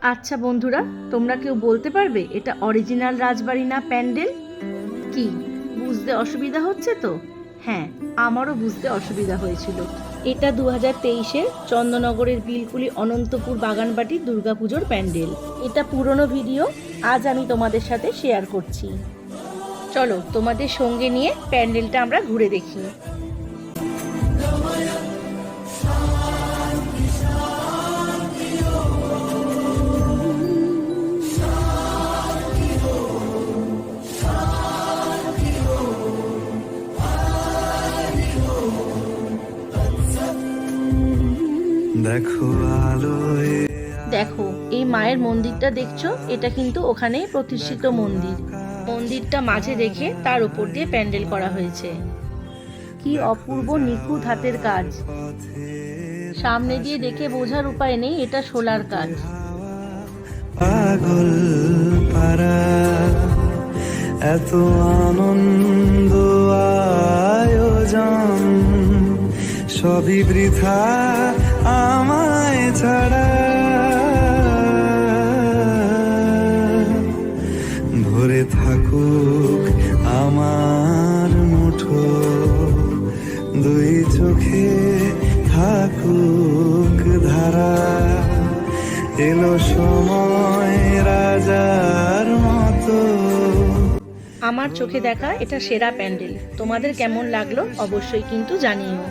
আচ্ছা বন্ধুরা, তোমরা কেউ বলতে পারবে এটা অরিজিনাল রাজবাড়ি না প্যান্ডেল? কি বুঝতে অসুবিধা হচ্ছে তো? হ্যাঁ, আমারও বুঝতে অসুবিধা হয়েছিল। এটা 2023-এর চন্দননগরের বিলকুলি অনন্তপুর বাগানবাটি দুর্গাপুজোর প্যান্ডেল। এটা পুরনো ভিডিও, আজ আমি তোমাদের সাথে শেয়ার করছি। চলো তোমাদের সঙ্গে নিয়ে প্যান্ডেলটা আমরা ঘুরে দেখি। দেখো আলোয় দেখো এই মায়ের মন্দিরটা দেখছো, এটা কিন্তু ওখানেই প্রতিষ্ঠিত মন্দির। মন্দিরটা মাঝে রেখে তার উপর দিয়ে প্যান্ডেল করা হয়েছে। কি অপূর্ব নিখুঁত হাতের কাজ! সামনে দিয়ে দেখে বোঝার উপায় নেই এটা শোলার কাজ। পাগল পারা এত আনন্দ আয়োজন সবই বৃথা আমায় ছাড়া। ভরে থাকুক আমার মুঠো, দুই চোখে থাকুক ধারা। এলো সময় রাজার মতো। আমার চোখে দেখা এটা সেরা প্যান্ডেল। তোমাদের কেমন লাগলো অবশ্যই কিন্তু জানিও।